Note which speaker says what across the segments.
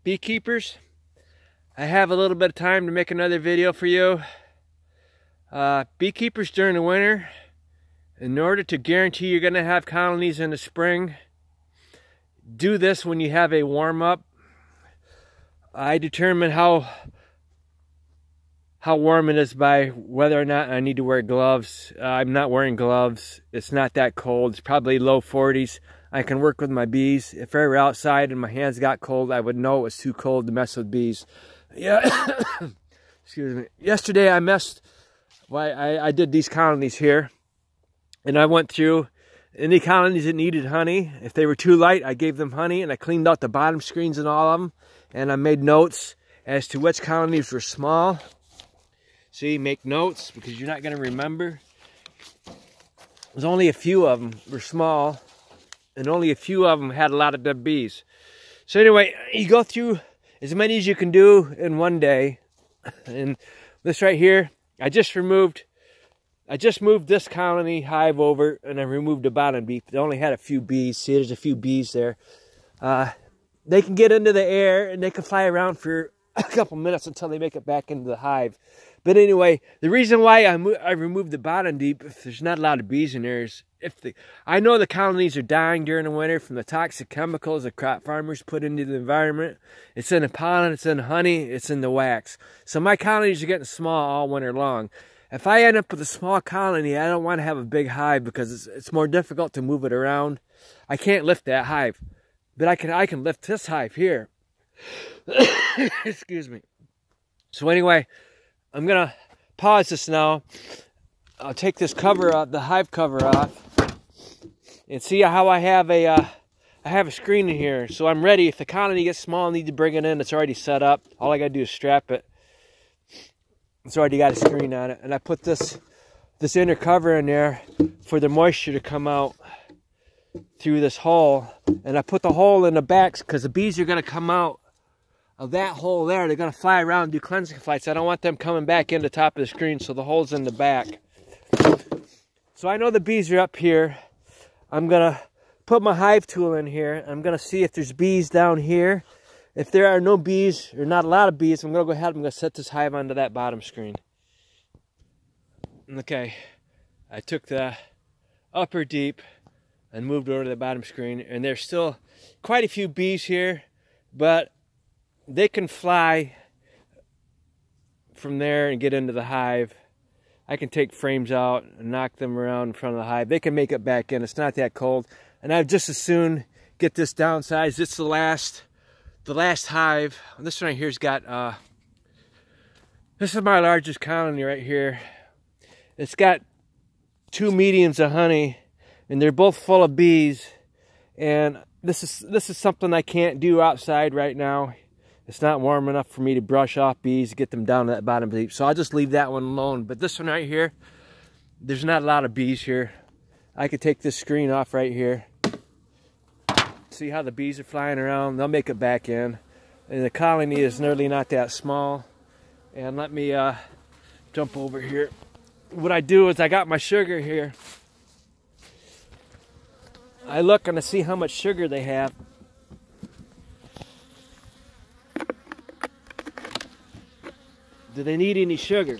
Speaker 1: Beekeepers. I have a little bit of time to make another video for you. Beekeepers during the winter, in order to guarantee you're going to have colonies in the spring, do this when you have a warm-up. I determine how warm it is by whether or not I need to wear gloves. I'm not wearing gloves. It's not that cold. It's probably low 40s. I can work with my bees. If I were outside and my hands got cold, I would know it was too cold to mess with bees. Yeah, excuse me. Yesterday I I did these colonies here, and I went through any colonies that needed honey. If they were too light, I gave them honey, and I cleaned out the bottom screens and all of them, and I made notes as to which colonies were small. See, make notes because you're not going to remember. There's only a few of them were small, and only a few of them had a lot of dead bees. So anyway, you go through as many as you can do in one day. And this right here, I just moved this colony hive over, and I removed the bottom bee. It only had a few bees. See, there's a few bees there. They can get into the air and they can fly around for a couple minutes until they make it back into the hive. But anyway, the reason why I removed the bottom deep, if there's not a lot of bees in there, is I know the colonies are dying during the winter from the toxic chemicals that crop farmers put into the environment. It's in the pollen, it's in the honey, it's in the wax. So my colonies are getting small all winter long. If I end up with a small colony, I don't want to have a big hive because it's more difficult to move it around. I can't lift that hive, but I can lift this hive here. Excuse me. So anyway, I'm gonna pause this now. I'll take this cover off, the hive cover off, and see how I have a screen in here. So I'm ready. If the colony gets small, I need to bring it in. It's already set up. All I gotta do is strap it. It's already got a screen on it, and I put this inner cover in there for the moisture to come out through this hole. And I put the hole in the backs because the bees are gonna come out of that hole there. They're going to fly around and do cleansing flights. I don't want them coming back in the top of the screen, so the hole's in the back. So I know the bees are up here. I'm going to put my hive tool in here. I'm going to see if there's bees down here. If there are no bees, or not a lot of bees, I'm going to go ahead and I'm going to set this hive onto that bottom screen. Okay, I took the upper deep and moved over to the bottom screen, and there's still quite a few bees here, but they can fly from there and get into the hive. I can take frames out and knock them around in front of the hive. They can make it back in. It's not that cold. And I'd just as soon get this downsized. It's the last hive. This one right here's got, this is my largest colony right here. It's got 2 mediums of honey, and they're both full of bees. And this is something I can't do outside right now. It's not warm enough for me to brush off bees, get them down to that bottom deep. So I'll just leave that one alone. But this one right here, there's not a lot of bees here. I could take this screen off right here. See how the bees are flying around? They'll make it back in. And the colony is nearly not that small. And let me jump over here. What I do is I got my sugar here. I look and I see how much sugar they have. Do they need any sugar?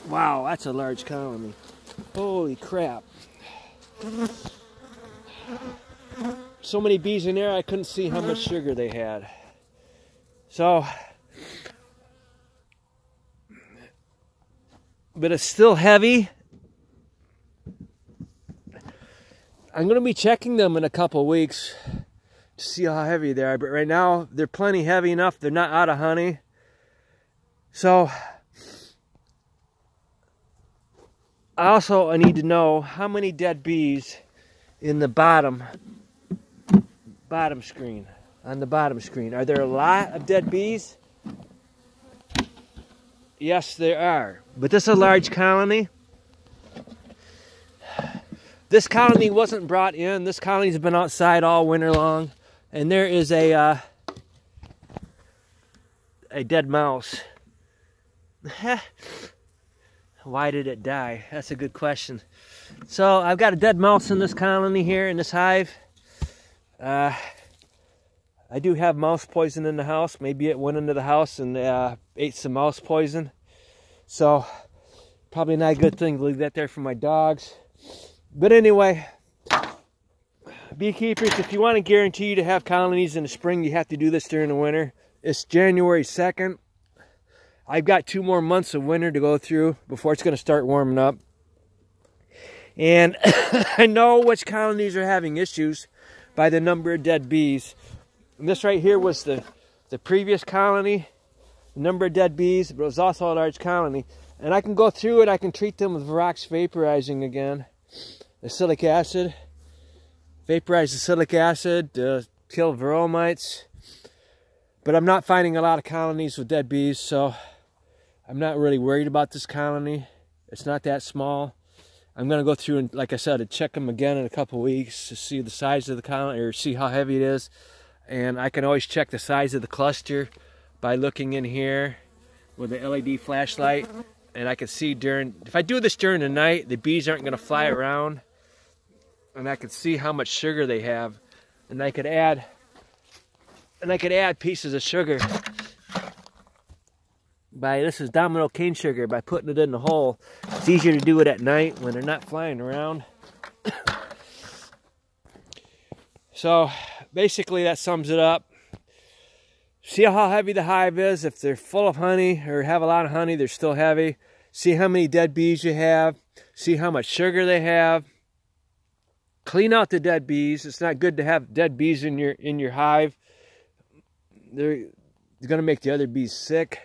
Speaker 1: Wow, that's a large colony. Holy crap. So many bees in there, I couldn't see how much sugar they had. So, but it's still heavy. I'm going to be checking them in a couple weeks to see how heavy they are. But right now, they're plenty heavy enough. They're not out of honey. So, I need to know how many dead bees in the bottom screen, on the bottom screen. Are there a lot of dead bees? Yes, there are. But this is a large colony. This colony wasn't brought in. This colony's been outside all winter long. And there is a dead mouse. Why did it die? That's a good question. So I've got a dead mouse in this colony here in this hive. I I do have mouse poison in the house. Maybe it went into the house and ate some mouse poison. So probably not a good thing to leave that there for my dogs. But anyway, beekeepers, if you want to guarantee to have colonies in the spring, you have to do this during the winter. It's January 2nd. I've got 2 more months of winter to go through before it's going to start warming up. And I know which colonies are having issues by the number of dead bees. And this right here was the previous colony, the number of dead bees, but it was also a large colony. And I can go through it, I can treat them with Verox vaporizing again. Acetic acid. Vaporize acetic acid to kill varroa mites. But I'm not finding a lot of colonies with dead bees, so I'm not really worried about this colony. It's not that small. I'm going to go through and, like I said, check them again in a couple weeks to see the size of the colony, or see how heavy it is. And I can always check the size of the cluster by looking in here with the LED flashlight. And I can see if I do this during the night, the bees aren't going to fly around. And I can see how much sugar they have. And I could add pieces of sugar. This is domino cane sugar, by putting it in the hole. It's easier to do it at night when they're not flying around. So basically that sums it up. See how heavy the hive is. If they're full of honey or have a lot of honey, they're still heavy. See how many dead bees you have. See how much sugar they have. Clean out the dead bees. It's not good to have dead bees in your hive. They're going to make the other bees sick.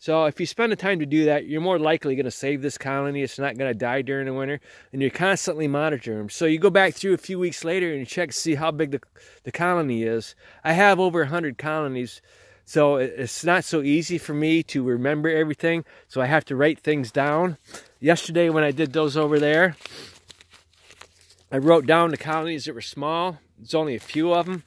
Speaker 1: So if you spend the time to do that, you're more likely going to save this colony. It's not going to die during the winter. And you're constantly monitoring them. So you go back through a few weeks later and you check to see how big the colony is. I have over 100 colonies. So it's not so easy for me to remember everything. So I have to write things down. Yesterday when I did those over there, I wrote down the colonies that were small. There's only a few of them.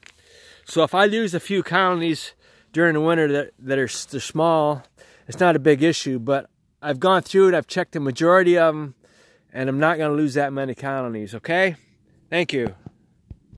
Speaker 1: So if I lose a few colonies during the winter that are small, it's not a big issue, but I've gone through it, I've checked the majority of them, and I'm not going to lose that many colonies, okay? Thank you.